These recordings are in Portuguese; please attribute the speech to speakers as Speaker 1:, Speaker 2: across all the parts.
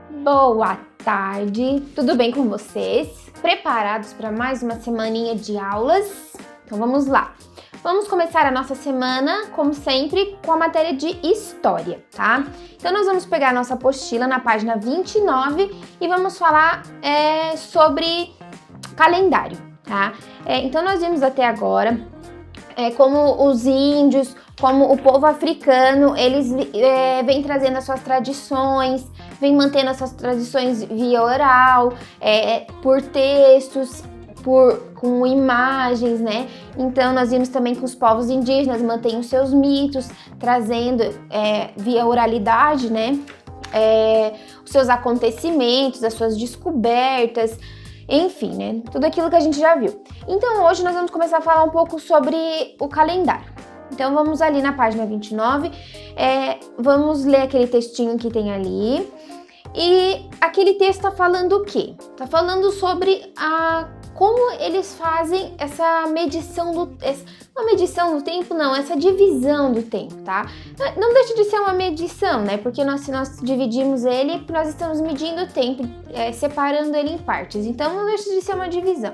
Speaker 1: Boa tarde, tudo bem com vocês? Preparados para mais uma semaninha de aulas? Então vamos lá. Vamos começar a nossa semana, como sempre, com a matéria de História, tá? Então nós vamos pegar a nossa apostila na página 29 e vamos falar sobre calendário, tá? Então nós vimos até agora como os índios, como o povo africano, eles vêm trazendo as suas tradições, vêm mantendo as suas tradições via oral, por textos, com imagens, né? Então nós vimos também que os povos indígenas mantêm os seus mitos, trazendo via oralidade, né? Os seus acontecimentos, as suas descobertas, enfim, né? Tudo aquilo que a gente já viu. Então hoje nós vamos começar a falar um pouco sobre o calendário. Então vamos ali na página 29, vamos ler aquele textinho que tem ali. E aquele texto tá falando o quê? Tá falando sobre como eles fazem essa medição essa divisão do tempo, tá? Não deixa de ser uma medição, né? Porque se nós dividimos ele, nós estamos medindo o tempo, separando ele em partes. Então não deixa de ser uma divisão.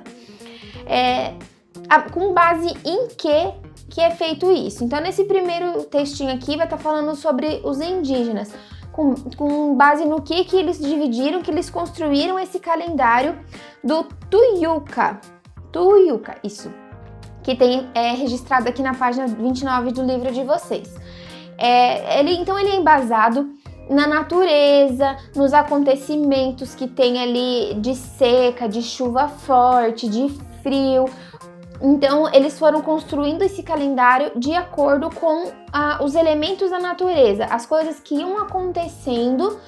Speaker 1: Com base em que é feito isso? Então nesse primeiro textinho aqui vai estar falando sobre os indígenas. Com base no que eles dividiram, que eles construíram esse calendário do Tuiuca, isso, que tem registrado aqui na página 29 do livro de vocês. Então ele é embasado na natureza, nos acontecimentos que tem ali de seca, de chuva forte, de frio. Então, eles foram construindo esse calendário de acordo com os elementos da natureza, as coisas que iam acontecendo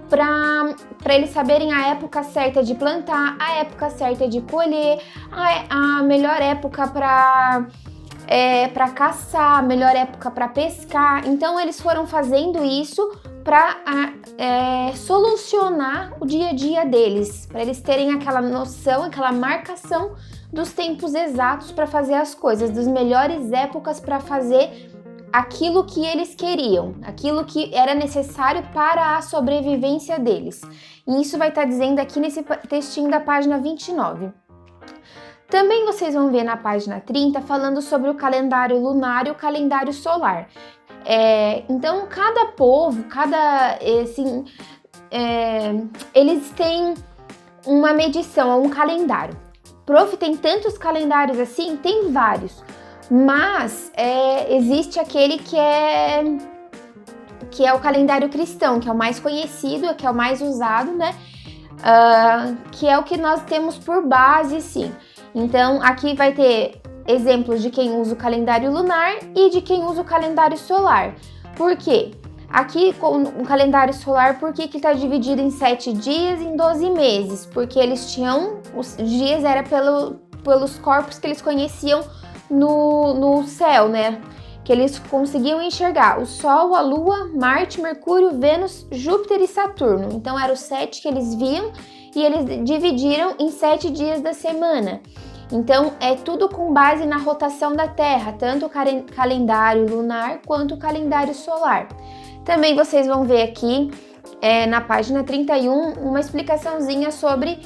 Speaker 1: para eles saberem a época certa de plantar, a época certa de colher, a melhor época para caçar, a melhor época para pescar. Então, eles foram fazendo isso para solucionar o dia a dia deles, para eles terem aquela noção, aquela marcação dos tempos exatos para fazer as coisas, das melhores épocas para fazer aquilo que eles queriam, aquilo que era necessário para a sobrevivência deles. E isso vai estar dizendo aqui nesse textinho da página 29. Também vocês vão ver na página 30 falando sobre o calendário lunar e o calendário solar. Então, cada povo, eles têm uma medição, um calendário. Prof, tem tantos calendários assim? Tem vários, mas existe aquele que é o calendário cristão, que é o mais conhecido, que é o mais usado, né? Que é o que nós temos por base, sim. Então, aqui vai ter exemplos de quem usa o calendário lunar e de quem usa o calendário solar. Por quê? Aqui, com o calendário solar, por que está dividido em 7 dias e em 12 meses? Porque eles tinham, os dias era pelos corpos que eles conheciam no céu, né? Que eles conseguiam enxergar o Sol, a Lua, Marte, Mercúrio, Vênus, Júpiter e Saturno. Então, eram os 7 que eles viam e eles dividiram em 7 dias da semana. Então, é tudo com base na rotação da Terra, tanto o calendário lunar quanto o calendário solar. Também vocês vão ver aqui na página 31 uma explicaçãozinha sobre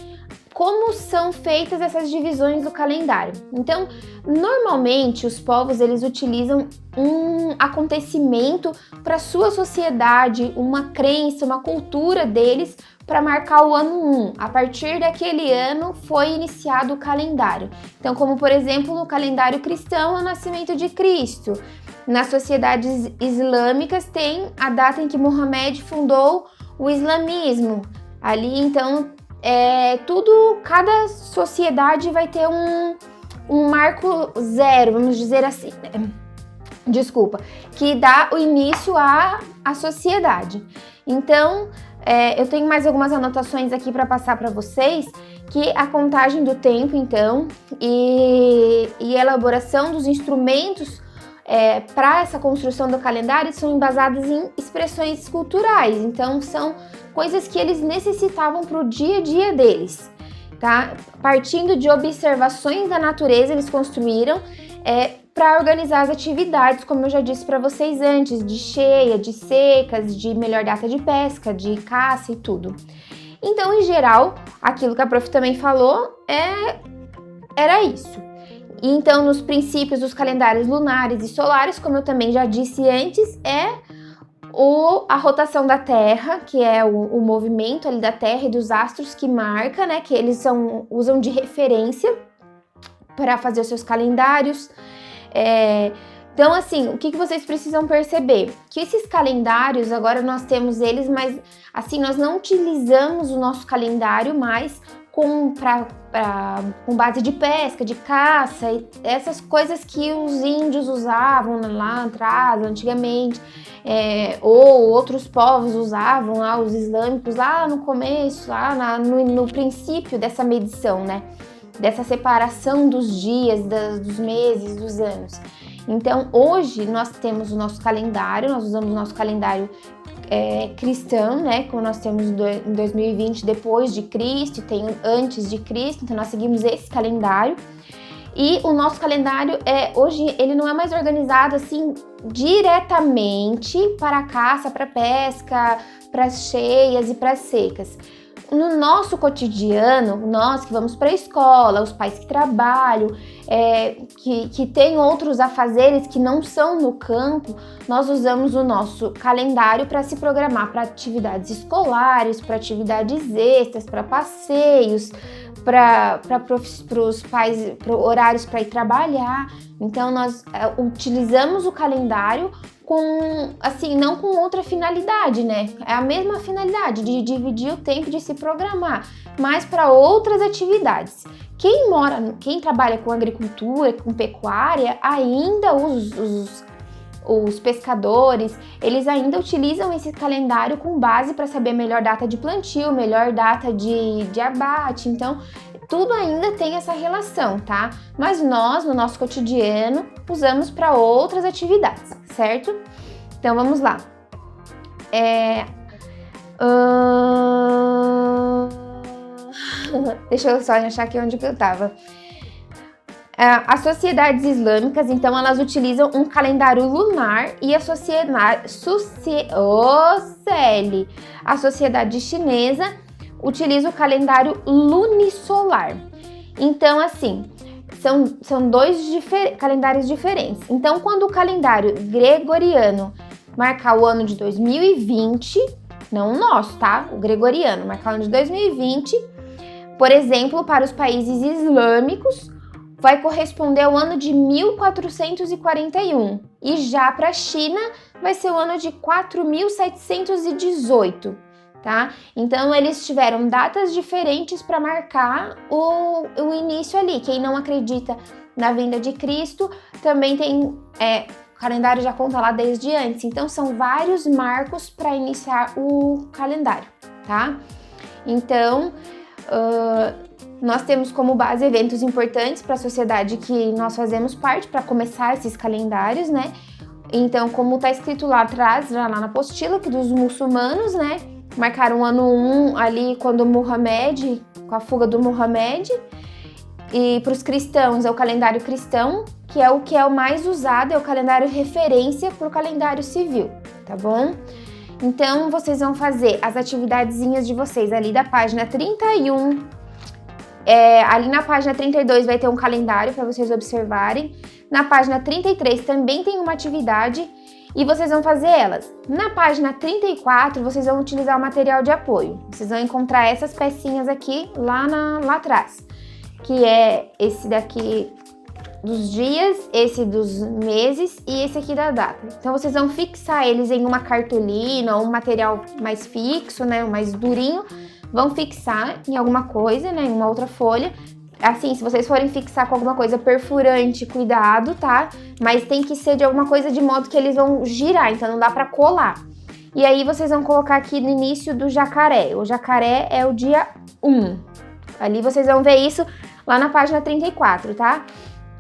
Speaker 1: como são feitas essas divisões do calendário. Então, normalmente os povos eles utilizam um acontecimento para sua sociedade, uma crença, uma cultura deles para marcar o ano 1. A partir daquele ano foi iniciado o calendário. Então, como por exemplo, no calendário cristão, é o nascimento de Cristo. Nas sociedades islâmicas tem a data em que Mohamed fundou o islamismo. Ali, então, cada sociedade vai ter um marco zero, vamos dizer assim, que dá o início à sociedade. Então, eu tenho mais algumas anotações aqui para passar para vocês, que a contagem do tempo, então, e a elaboração dos instrumentos para essa construção do calendário são embasadas em expressões culturais. Então, são coisas que eles necessitavam para o dia a dia deles, tá? Partindo de observações da natureza, eles construíram para organizar as atividades, como eu já disse para vocês antes, de cheia, de secas, de melhor data de pesca, de caça e tudo. Então, em geral, aquilo que a prof também falou era isso. Então, nos princípios dos calendários lunares e solares, como eu também já disse antes, a rotação da Terra, que é o movimento ali da Terra e dos astros que marca, né, que eles usam de referência para fazer os seus calendários. Então, assim, o que vocês precisam perceber? Que esses calendários, agora nós temos eles, mas assim, nós não utilizamos o nosso calendário mais com base de pesca, de caça, e essas coisas que os índios usavam lá atrás, antigamente, ou outros povos usavam lá, os islâmicos, lá no começo, lá no princípio dessa medição, né? Dessa separação dos dias, dos meses, dos anos. Então, hoje nós temos o nosso calendário, nós usamos o nosso calendário cristão, né? Como nós temos em 2020 depois de Cristo, tem antes de Cristo, então nós seguimos esse calendário. E o nosso calendário hoje ele não é mais organizado assim diretamente para a caça, para a pesca, para as cheias e para as secas. No nosso cotidiano, nós que vamos para a escola, os pais que trabalham, que têm outros afazeres que não são no campo, nós usamos o nosso calendário para se programar para atividades escolares, para atividades extras, para passeios, para os pais, para horários para ir trabalhar. Então, nós utilizamos o calendário não com outra finalidade, né? É a mesma finalidade de dividir o tempo de se programar, mas para outras atividades. Quem trabalha com agricultura, com pecuária, ainda os pescadores, eles ainda utilizam esse calendário com base para saber a melhor data de plantio, melhor data de abate. Então, tudo ainda tem essa relação, tá? Mas nós, no nosso cotidiano, usamos para outras atividades, certo? Então, vamos lá. Deixa eu só achar aqui onde que eu tava. As sociedades islâmicas, então, elas utilizam um calendário lunar e a sociedade chinesa utiliza o calendário lunisolar. Então, assim, são dois calendários diferentes. Então, quando o calendário gregoriano marcar o ano de 2020, não o nosso, tá? O gregoriano marcar o ano de 2020, por exemplo, para os países islâmicos, vai corresponder ao ano de 1441. E já para a China, vai ser o ano de 4718. Tá? Então, eles tiveram datas diferentes para marcar o início ali. Quem não acredita na vinda de Cristo também tem o calendário já conta lá desde antes. Então, são vários marcos para iniciar o calendário, tá? Então, nós temos como base eventos importantes para a sociedade que nós fazemos parte para começar esses calendários, né? Então, como está escrito lá atrás, já lá na apostila, que dos muçulmanos, né? Marcaram o ano 1 ali quando Muhammad, com a fuga do Muhammad. E para os cristãos é o calendário cristão, que é o mais usado, é o calendário referência para o calendário civil, tá bom? Então, vocês vão fazer as atividadezinhas de vocês ali da página 31. Ali na página 32 vai ter um calendário para vocês observarem. Na página 33 também tem uma atividade e vocês vão fazer elas. Na página 34, vocês vão utilizar o material de apoio. Vocês vão encontrar essas pecinhas aqui lá atrás, que é esse daqui dos dias, esse dos meses e esse aqui da data. Então, vocês vão fixar eles em uma cartolina ou um material mais fixo, né, mais durinho. Vão fixar em alguma coisa, né, em uma outra folha. Assim, se vocês forem fixar com alguma coisa perfurante, cuidado, tá? Mas tem que ser de alguma coisa de modo que eles vão girar, então não dá pra colar. E aí vocês vão colocar aqui no início do jacaré. O jacaré é o dia 1. Ali vocês vão ver isso lá na página 34, tá?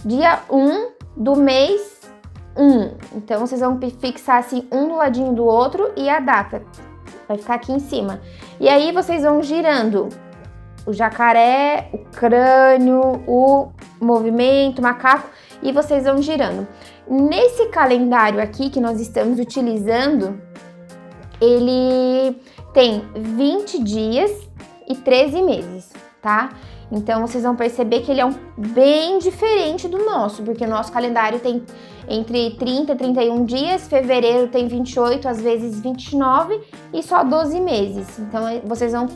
Speaker 1: Dia 1 do mês 1. Então vocês vão fixar assim um do ladinho do outro e a data. Vai ficar aqui em cima. E aí vocês vão girando o jacaré, o crânio, o movimento, o macaco, e vocês vão girando. Nesse calendário aqui que nós estamos utilizando, ele tem 20 dias e 13 meses, tá? Então, vocês vão perceber que ele é bem diferente do nosso, porque o nosso calendário tem entre 30 e 31 dias, fevereiro tem 28, às vezes 29 e só 12 meses. Então, vocês vão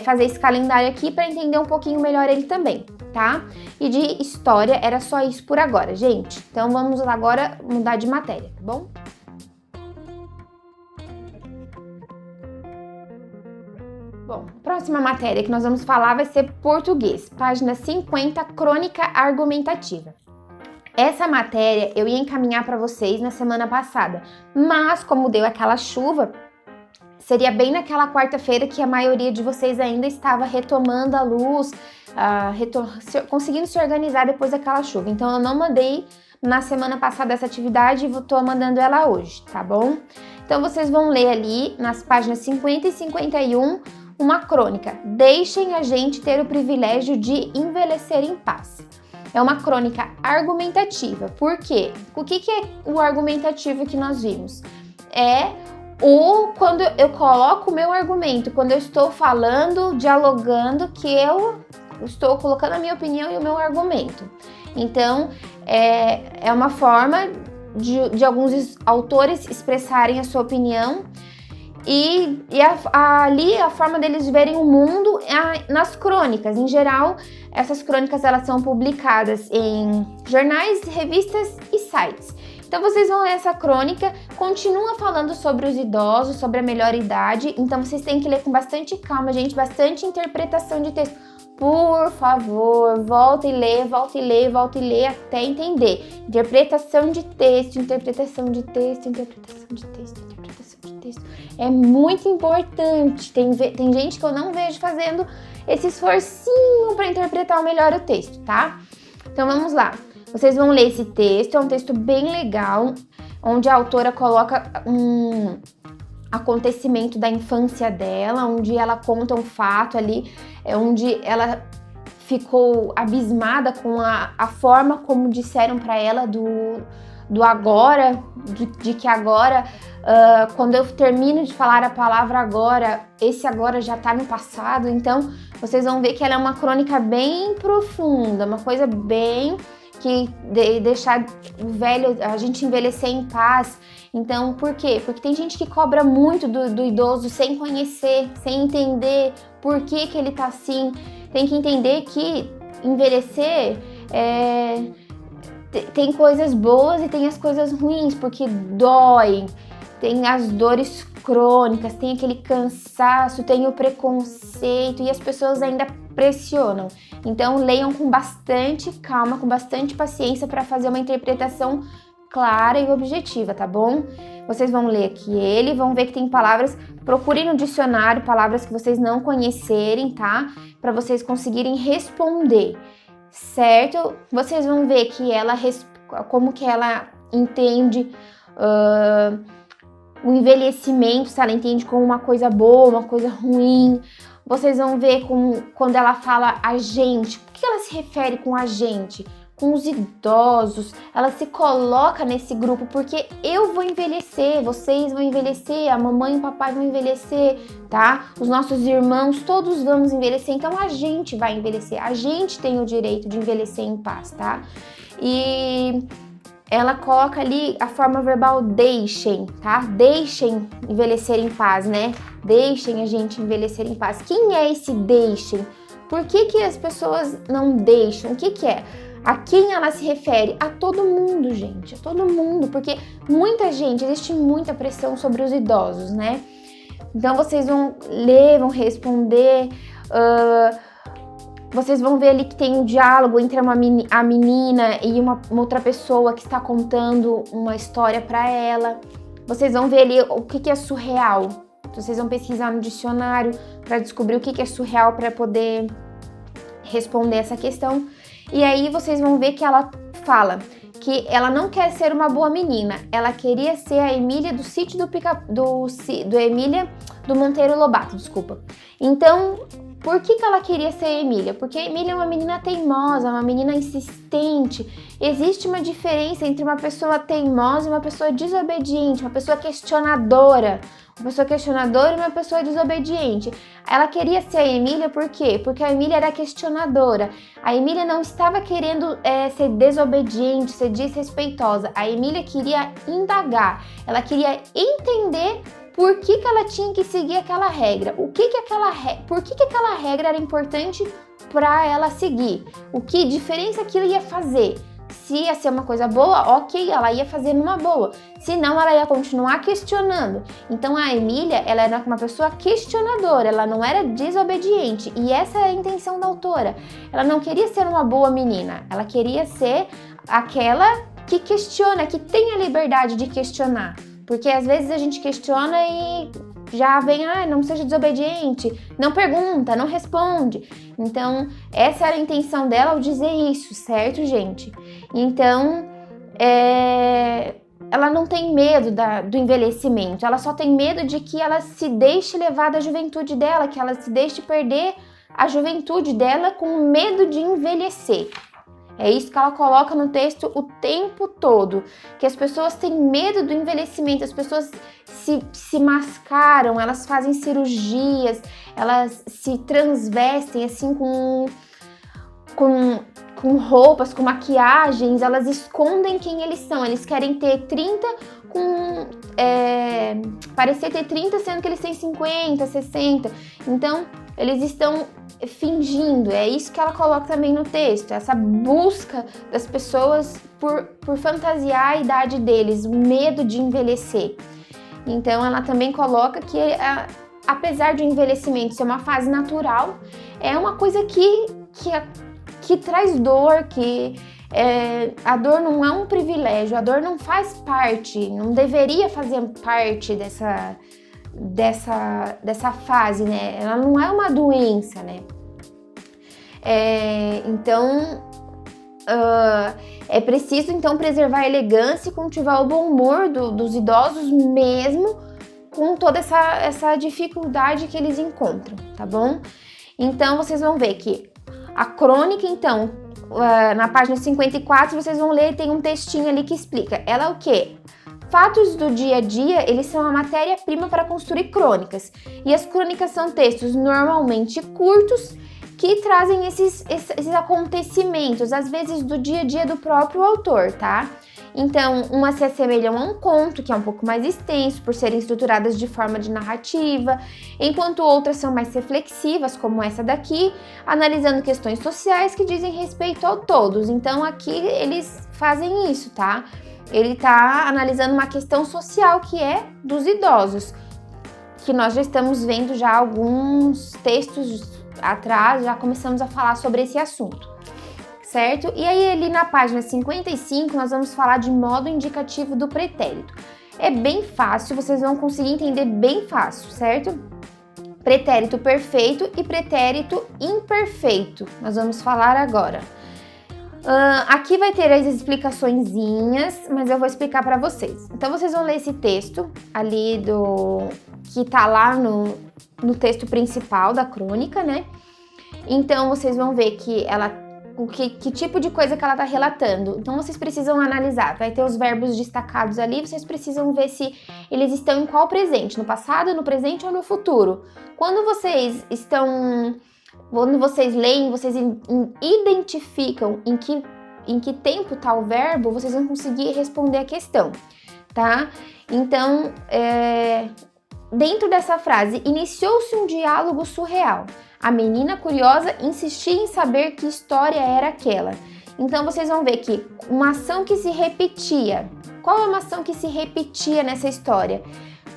Speaker 1: fazer esse calendário aqui para entender um pouquinho melhor ele também, tá? E de história era só isso por agora, gente. Então, vamos agora mudar de matéria, tá bom? Bom, próxima matéria que nós vamos falar vai ser português, página 50, crônica argumentativa. Essa matéria eu ia encaminhar para vocês na semana passada, mas como deu aquela chuva, seria bem naquela quarta-feira que a maioria de vocês ainda estava retomando a luz, conseguindo se organizar depois daquela chuva. Então eu não mandei na semana passada essa atividade e estou mandando ela hoje, tá bom? Então vocês vão ler ali nas páginas 50 e 51 uma crônica. Deixem a gente ter o privilégio de envelhecer em paz. É uma crônica argumentativa. Por quê? O que é o argumentativo que nós vimos? Quando eu coloco o meu argumento, quando eu estou falando, dialogando, que eu estou colocando a minha opinião e o meu argumento. Então, é uma forma de alguns autores expressarem a sua opinião e ali a forma deles verem o mundo nas crônicas. Em geral, essas crônicas elas são publicadas em jornais, revistas e sites. Então vocês vão ler essa crônica, continua falando sobre os idosos, sobre a melhor idade, então vocês têm que ler com bastante calma, gente, bastante interpretação de texto. Por favor, volta e lê até entender. Interpretação de texto, interpretação de texto, interpretação de texto, interpretação de texto. É muito importante. Tem gente que eu não vejo fazendo esse esforcinho para interpretar melhor o texto, tá? Então vamos lá. Vocês vão ler esse texto, é um texto bem legal, onde a autora coloca um acontecimento da infância dela, onde ela conta um fato ali, onde ela ficou abismada com a forma como disseram para ela do agora, de que agora, quando eu termino de falar a palavra agora, esse agora já tá no passado. Então, vocês vão ver que ela é uma crônica bem profunda, uma coisa bem que deixar o velho, a gente envelhecer em paz. Então, por quê? Porque tem gente que cobra muito do idoso sem conhecer, sem entender por que ele tá assim. Tem que entender que envelhecer tem coisas boas e tem as coisas ruins, porque dói, tem as dores crônicas, tem aquele cansaço, tem o preconceito e as pessoas ainda pressionam. Então leiam com bastante calma, com bastante paciência para fazer uma interpretação clara e objetiva, tá bom? Vocês vão ler aqui vão ver que tem palavras, procurem no dicionário palavras que vocês não conhecerem, tá? Para vocês conseguirem responder, certo? Vocês vão ver que como que ela entende o envelhecimento, se ela entende como uma coisa boa, uma coisa ruim. Vocês vão ver quando ela fala a gente, o que ela se refere com a gente? Com os idosos, ela se coloca nesse grupo, porque eu vou envelhecer, vocês vão envelhecer, a mamãe e o papai vão envelhecer, tá? Os nossos irmãos, todos vamos envelhecer, então a gente vai envelhecer, a gente tem o direito de envelhecer em paz, tá? E ela coloca ali a forma verbal deixem, tá? Deixem envelhecer em paz, né? Deixem a gente envelhecer em paz. Quem é esse deixem? Por que as pessoas não deixam? O que é? A quem ela se refere? A todo mundo, gente, a todo mundo, porque existe muita pressão sobre os idosos, né? Então vocês vão ler, vão responder, vocês vão ver ali que tem um diálogo entre a menina e uma outra pessoa que está contando uma história para ela. Vocês vão ver ali o que é surreal. Vocês vão pesquisar no dicionário para descobrir o que é surreal para poder responder essa questão. E aí vocês vão ver que ela fala que ela não quer ser uma boa menina, ela queria ser a Emília do sítio do Emília do Monteiro Lobato, desculpa. Então, Por que ela queria ser a Emília? Porque a Emília é uma menina teimosa, uma menina insistente. Existe uma diferença entre uma pessoa teimosa e uma pessoa desobediente, uma pessoa questionadora. Uma pessoa questionadora e uma pessoa desobediente. Ela queria ser a Emília por quê? Porque a Emília era questionadora. A Emília não estava querendo ser desobediente, ser desrespeitosa. A Emília queria indagar. Ela queria entender por que ela tinha que seguir aquela regra. Por que aquela regra era importante para ela seguir? O que diferença aquilo ia fazer? Se ia ser uma coisa boa, ok, ela ia fazer numa boa. Se não, ela ia continuar questionando. Então a Emília, ela era uma pessoa questionadora, ela não era desobediente. E essa é a intenção da autora. Ela não queria ser uma boa menina, ela queria ser aquela que questiona, que tem a liberdade de questionar. Porque às vezes a gente questiona e já vem, não seja desobediente, não pergunta, não responde. Então, essa era a intenção dela ao dizer isso, certo, gente? Então, ela não tem medo do envelhecimento, ela só tem medo de que ela se deixe levar da juventude dela, que ela se deixe perder a juventude dela com medo de envelhecer. É isso que ela coloca no texto o tempo todo, que as pessoas têm medo do envelhecimento, as pessoas se mascaram, elas fazem cirurgias, elas se transvestem assim com roupas, com maquiagens, elas escondem quem eles são, eles querem ter 30 parecer ter 30 sendo que eles têm 50, 60, então eles estão fingindo, é isso que ela coloca também no texto, essa busca das pessoas por fantasiar a idade deles, o medo de envelhecer. Então ela também coloca que apesar de o envelhecimento ser uma fase natural, é uma coisa que traz dor, a dor não é um privilégio, a dor não faz parte, não deveria fazer parte dessa fase, né? Ela não é uma doença, né? Então, é preciso, então, preservar a elegância e cultivar o bom humor dos idosos, mesmo com toda essa dificuldade que eles encontram, tá bom? Então, vocês vão ver que a crônica, então, na página 54, vocês vão ler, tem um textinho ali que explica. Ela é o quê? Fatos do dia a dia, eles são a matéria-prima para construir crônicas. E as crônicas são textos normalmente curtos que trazem esses acontecimentos, às vezes do dia a dia do próprio autor, tá? Então, umas se assemelham a um conto, que é um pouco mais extenso, por serem estruturadas de forma de narrativa, enquanto outras são mais reflexivas, como essa daqui, analisando questões sociais que dizem respeito a todos. Então, aqui eles fazem isso, tá? Ele tá analisando uma questão social que é dos idosos, que nós já estamos vendo já alguns textos atrás, já começamos a falar sobre esse assunto, certo? E aí ali na página 55 nós vamos falar de modo indicativo do pretérito. É bem fácil, vocês vão conseguir entender bem fácil, certo? Pretérito perfeito e pretérito imperfeito, nós vamos falar agora. Aqui vai ter as explicaçõezinhas, mas eu vou explicar para vocês. Então vocês vão ler esse texto ali que tá lá no texto principal da crônica, né? Então vocês vão ver que que tipo de coisa que ela tá relatando. Então vocês precisam analisar, vai ter os verbos destacados ali, vocês precisam ver se eles estão em qual presente, no passado, no presente ou no futuro. Quando vocês leem, vocês identificam em que tempo tá o verbo, vocês vão conseguir responder a questão, tá? Então, dentro dessa frase, iniciou-se um diálogo surreal. A menina curiosa insistia em saber que história era aquela. Então, vocês vão ver que uma ação que se repetia. Qual é uma ação que se repetia nessa história?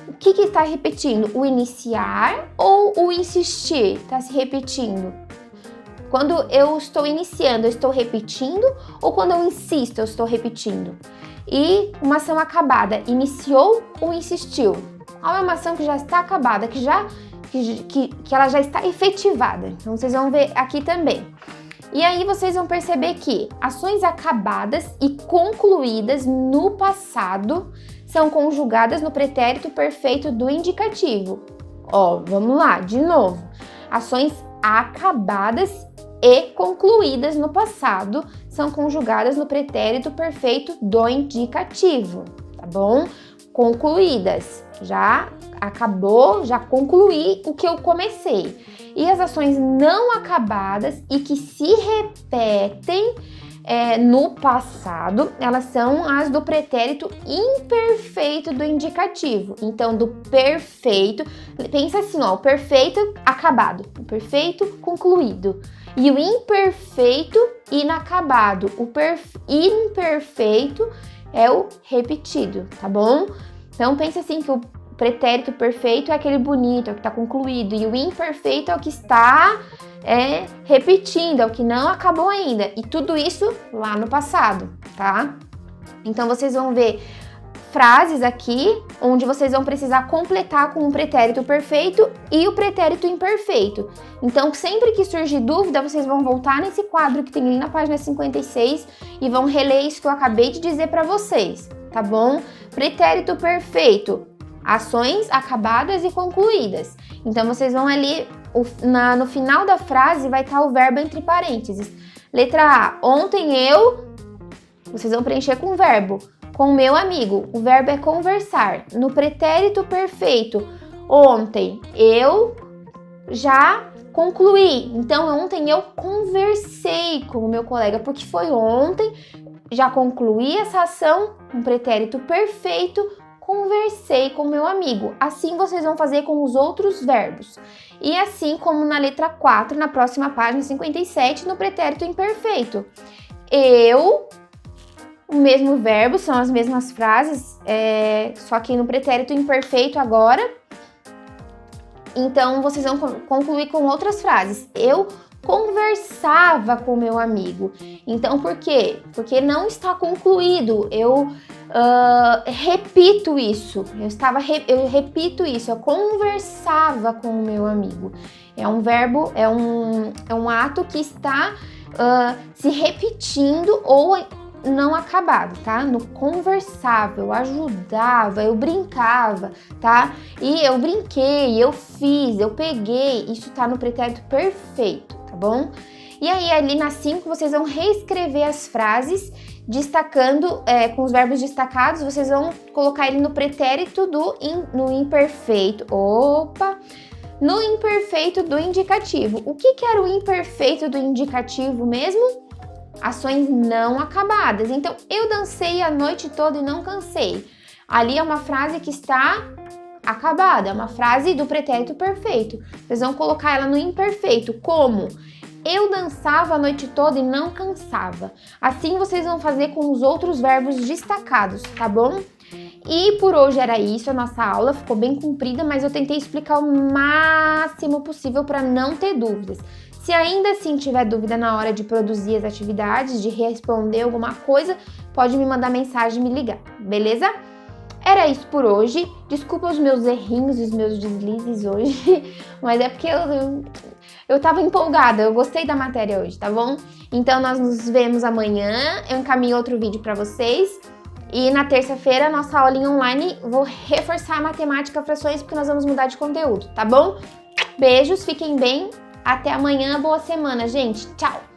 Speaker 1: O que está repetindo? O iniciar ou o insistir está se repetindo? Quando eu estou iniciando, eu estou repetindo? Ou quando eu insisto, eu estou repetindo? E uma ação acabada, iniciou ou insistiu? Qual é uma ação que já está acabada, que ela já está efetivada? Então, vocês vão ver aqui também. E aí, vocês vão perceber que ações acabadas e concluídas no passado são conjugadas no pretérito perfeito do indicativo. Vamos lá, de novo. Ações acabadas e concluídas no passado são conjugadas no pretérito perfeito do indicativo, tá bom? Concluídas, já acabou, já concluí o que eu comecei. E as ações não acabadas e que se repetem no passado, elas são as do pretérito imperfeito do indicativo. Então, do perfeito, pensa assim, ó, o perfeito acabado, o perfeito concluído. E o imperfeito inacabado. O imperfeito é o repetido, tá bom? Então, pensa assim que o pretérito perfeito é aquele bonito, é o que está concluído. E o imperfeito é o que está repetindo, é o que não acabou ainda. E tudo isso lá no passado, tá? Então, vocês vão ver frases aqui, onde vocês vão precisar completar com o pretérito perfeito e o pretérito imperfeito. Então, sempre que surgir dúvida, vocês vão voltar nesse quadro que tem ali na página 56 e vão reler isso que eu acabei de dizer para vocês, tá bom? Pretérito perfeito, ações acabadas e concluídas. Então, vocês vão ali, no final da frase vai estar o verbo entre parênteses. Letra A, ontem vocês vão preencher com o verbo. Com meu amigo, o verbo é conversar. No pretérito perfeito, ontem eu já concluí. Então, ontem eu conversei com o meu colega, porque foi ontem, já concluí essa ação, um pretérito perfeito, conversei com meu amigo. Assim vocês vão fazer com os outros verbos. E assim como na letra 4, na próxima página 57, no pretérito imperfeito. O mesmo verbo, são as mesmas frases, só que no pretérito imperfeito agora. Então, vocês vão concluir com outras frases. Eu conversava com meu amigo. Então, por quê? Porque não está concluído. Eu repito isso. Eu repito isso. Eu conversava com o meu amigo. É um verbo, é um ato que está se repetindo ou não acabado, tá? No conversava, eu ajudava, eu brincava, tá? E eu brinquei, eu fiz, eu peguei, isso tá no pretérito perfeito, tá bom? E aí, ali na 5, vocês vão reescrever as frases, destacando, com os verbos destacados, vocês vão colocar ele no pretérito no imperfeito. No imperfeito do indicativo. O que era o imperfeito do indicativo mesmo? Ações não acabadas. Então, eu dancei a noite toda e não cansei. Ali é uma frase que está acabada, é uma frase do pretérito perfeito. Vocês vão colocar ela no imperfeito, como eu dançava a noite toda e não cansava. Assim vocês vão fazer com os outros verbos destacados, tá bom? E por hoje era isso, a nossa aula ficou bem comprida, mas eu tentei explicar o máximo possível para não ter dúvidas. Se ainda assim tiver dúvida na hora de produzir as atividades, de responder alguma coisa, pode me mandar mensagem e me ligar, beleza? Era isso por hoje. Desculpa os meus errinhos e os meus deslizes hoje, mas é porque eu tava empolgada, eu gostei da matéria hoje, tá bom? Então nós nos vemos amanhã, eu encaminho outro vídeo para vocês. E na terça-feira, nossa aulinha online, vou reforçar a matemática frações, porque nós vamos mudar de conteúdo, tá bom? Beijos, fiquem bem. Até amanhã, boa semana, gente. Tchau!